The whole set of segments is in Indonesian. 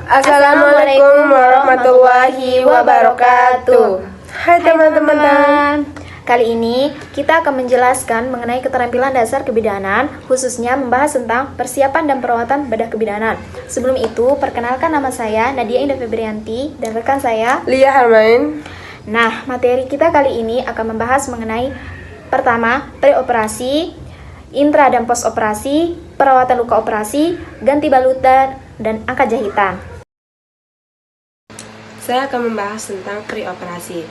Assalamualaikum warahmatullahi wabarakatuh. Hai teman-teman. Kali ini kita akan menjelaskan mengenai keterampilan dasar kebidanan, khususnya membahas tentang persiapan dan perawatan bedah kebidanan. Sebelum itu, perkenalkan nama saya Nadia Indah Febrianti dan rekan saya Lia Harmain. Nah, materi kita kali ini akan membahas mengenai pertama, preoperasi, intra dan post operasi, perawatan luka operasi, ganti balutan, dan angkat jahitan. Saya akan membahas tentang preoperasi.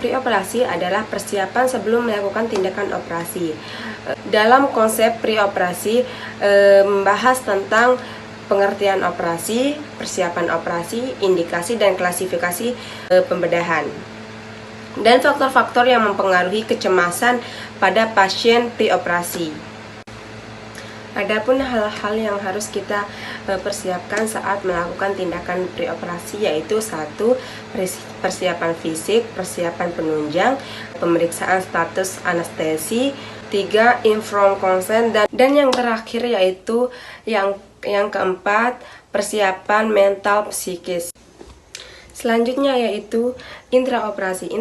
Preoperasi adalah persiapan sebelum melakukan tindakan operasi. Dalam konsep preoperasi membahas tentang pengertian operasi, persiapan operasi, indikasi dan klasifikasi pembedahan, dan faktor-faktor yang mempengaruhi kecemasan pada pasien preoperasi. Adapun hal-hal yang harus kita persiapkan saat melakukan tindakan preoperasi yaitu 1. Persiapan fisik, persiapan penunjang, pemeriksaan status anestesi, 3. Informed consent, dan yang terakhir yaitu yang keempat, persiapan mental psikis. Selanjutnya yaitu intraoperasi.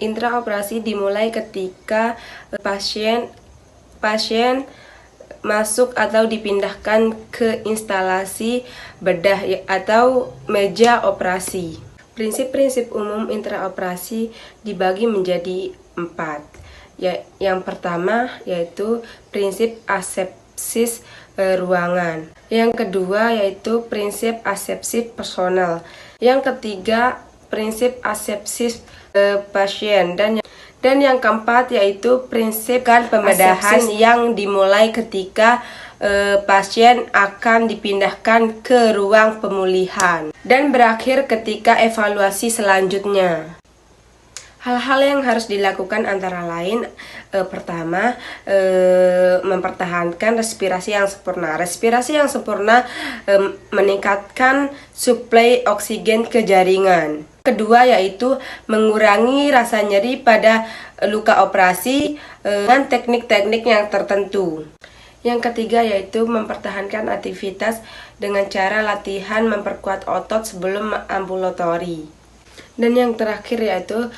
Intraoperasi dimulai ketika pasien masuk atau dipindahkan ke instalasi bedah atau meja operasi. Prinsip-prinsip umum intraoperasi dibagi menjadi 4. Yang pertama yaitu prinsip asepsis ruangan. Yang kedua yaitu prinsip asepsis personal. Yang ketiga prinsip asepsis pasien, dan yang keempat yaitu prinsip pembedahan yang dimulai ketika pasien akan dipindahkan ke ruang pemulihan dan berakhir ketika evaluasi selanjutnya. Hal-hal yang harus dilakukan antara lain pertama, mempertahankan respirasi yang sempurna. Respirasi yang sempurna meningkatkan suplai oksigen ke jaringan. Kedua yaitu mengurangi rasa nyeri pada luka operasi dengan teknik-teknik yang tertentu. Yang ketiga yaitu mempertahankan aktivitas dengan cara latihan memperkuat otot sebelum ambulatori. Dan yang terakhir yaitu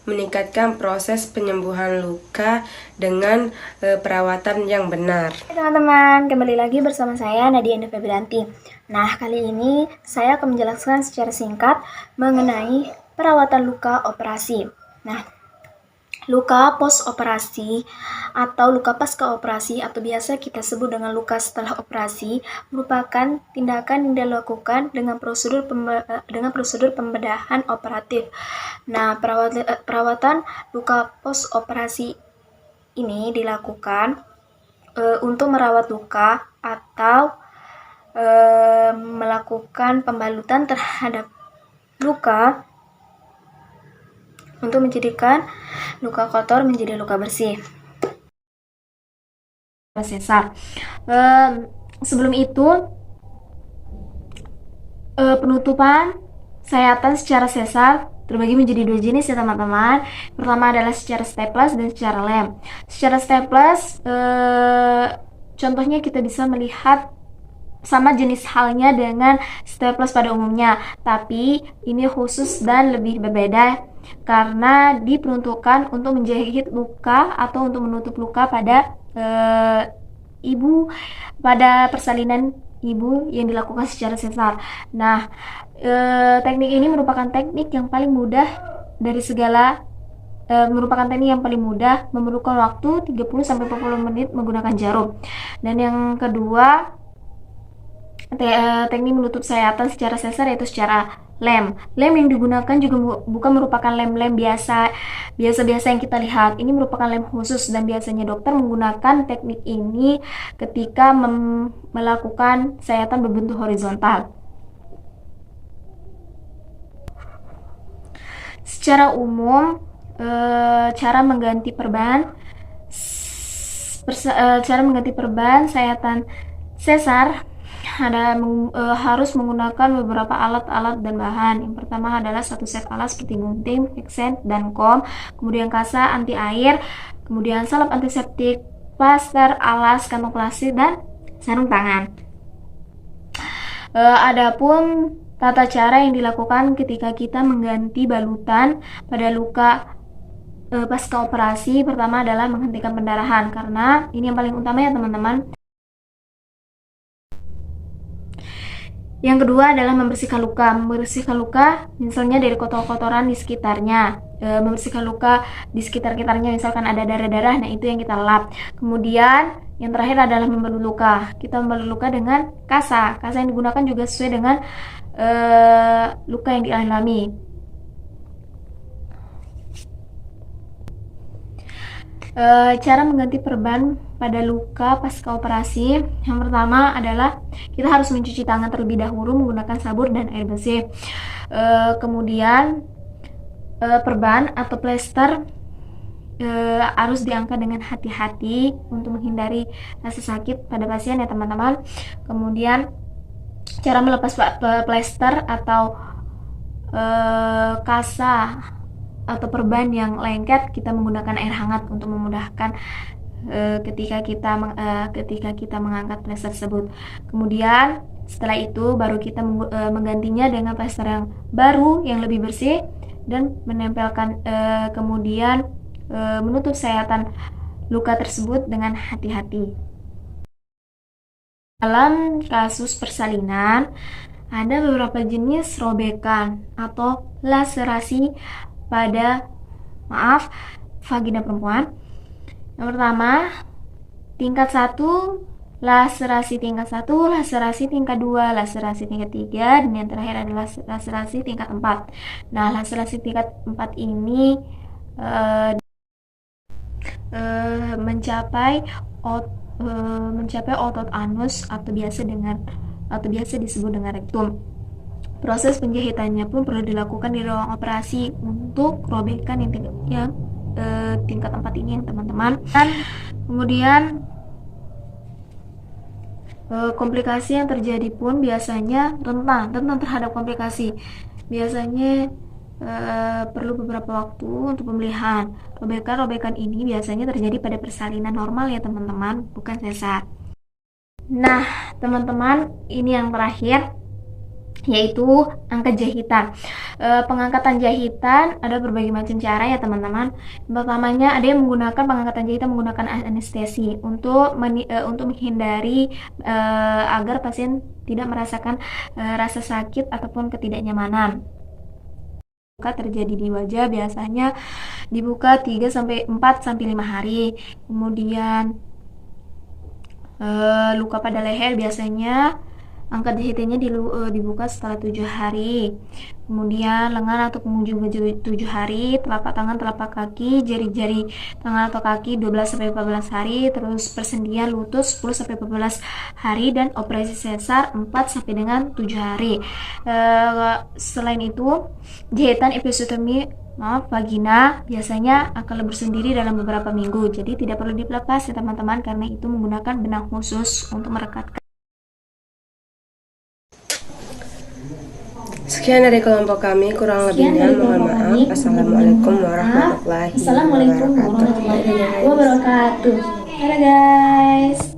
meningkatkan proses penyembuhan luka dengan perawatan yang benar. Teman-teman, kembali lagi bersama saya Nadia Indah Febrianti. Nah, kali ini saya akan menjelaskan secara singkat mengenai perawatan luka operasi. Nah, luka post operasi atau luka pasca operasi atau biasa kita sebut dengan luka setelah operasi merupakan tindakan yang dilakukan dengan prosedur pembedahan operatif. Nah, perawatan luka post operasi ini dilakukan untuk merawat luka atau melakukan pembalutan terhadap luka untuk menjadikan luka kotor menjadi luka bersih. Sesar. Sebelum itu penutupan sayatan secara sesar terbagi menjadi 2 jenis ya teman-teman. Pertama adalah secara staples dan secara lem. Secara staples contohnya kita bisa melihat sama jenis halnya dengan staples pada umumnya, tapi ini khusus dan lebih berbeda karena diperuntukkan untuk menjahit luka atau untuk menutup luka pada ibu pada persalinan ibu yang dilakukan secara sesar. Nah, teknik ini merupakan teknik yang paling mudah dari segala memerlukan waktu 30-40 menit menggunakan jarum. Dan yang kedua, teknik menutup sayatan secara sesar yaitu secara lem. Lem yang digunakan juga bukan merupakan lem-lem biasa yang kita lihat. Ini merupakan lem khusus dan biasanya dokter menggunakan teknik ini ketika melakukan sayatan berbentuk horizontal. Secara umum, cara mengganti perban sayatan sesar harus menggunakan beberapa alat-alat dan bahan. Yang pertama adalah satu set alat seperti gunting, fixen, dan kom, kemudian kasa anti air, kemudian salep antiseptik, plaster, alas, kantong plastik, dan sarung tangan. Adapun tata cara yang dilakukan ketika kita mengganti balutan pada luka pasca operasi, pertama adalah menghentikan pendarahan, karena ini yang paling utama ya teman-teman. Yang kedua adalah membersihkan luka. Membersihkan luka misalnya dari kotor-kotoran di sekitarnya. Membersihkan luka di sekitar-sekitarnya, misalkan ada darah-darah, nah itu yang kita lap. Kemudian yang terakhir adalah membalut luka. Kita membalut luka dengan kasa. Kasa yang digunakan juga sesuai dengan luka yang dialami. Cara mengganti perban pada luka pasca operasi, yang pertama adalah kita harus mencuci tangan terlebih dahulu menggunakan sabun dan air bersih. Kemudian perban atau plester harus diangkat dengan hati-hati untuk menghindari rasa sakit pada pasien ya teman-teman. Kemudian cara melepas plester atau kasa atau perban yang lengket, kita menggunakan air hangat untuk memudahkan ketika kita mengangkat plester tersebut. Kemudian setelah itu baru kita menggantinya dengan plester yang baru yang lebih bersih dan menempelkan kemudian menutup sayatan luka tersebut dengan hati-hati. Dalam kasus persalinan ada beberapa jenis robekan atau laserasi pada vagina perempuan. Yang pertama, tingkat 1, laserasi tingkat 1, laserasi tingkat 2, laserasi tingkat 3, dan yang terakhir adalah laserasi tingkat 4. Nah, laserasi tingkat 4 ini mencapai otot anus atau biasa disebut dengan rektum. Proses penjahitannya pun perlu dilakukan di ruang operasi untuk robekan yang tingkat 4 ini ya teman-teman. Dan kemudian komplikasi yang terjadi pun biasanya rentan terhadap komplikasi. Biasanya perlu beberapa waktu untuk pemulihan. Robekan ini biasanya terjadi pada persalinan normal ya teman-teman, bukan sesar. Nah teman-teman, ini yang terakhir yaitu angkat jahitan. Pengangkatan jahitan ada berbagai macam cara ya teman-teman. Pertamanya ada yang menggunakan pengangkatan jahitan menggunakan anestesi untuk menghindari agar pasien tidak merasakan rasa sakit ataupun ketidaknyamanan. Luka terjadi di wajah biasanya dibuka 3 sampai 4 sampai 5 hari. Kemudian luka pada leher biasanya angkat jahitannya dibuka setelah 7 hari. Kemudian lengan atau pengunjung 7 hari, telapak tangan, telapak kaki, jari-jari tangan atau kaki 12 sampai 14 hari, terus persendian lutut 10 sampai 14 hari, dan operasi sesar 4 sampai dengan 7 hari. Selain itu, jahitan episiotomi vagina biasanya akan lebur sendiri dalam beberapa minggu. Jadi tidak perlu dilepas ya teman-teman, karena itu menggunakan benang khusus untuk merekatkan. Sekian dari kelompok kami, kurang lebihnya mohon maaf. Assalamualaikum warahmatullahi wabarakatuh. Dadah guys.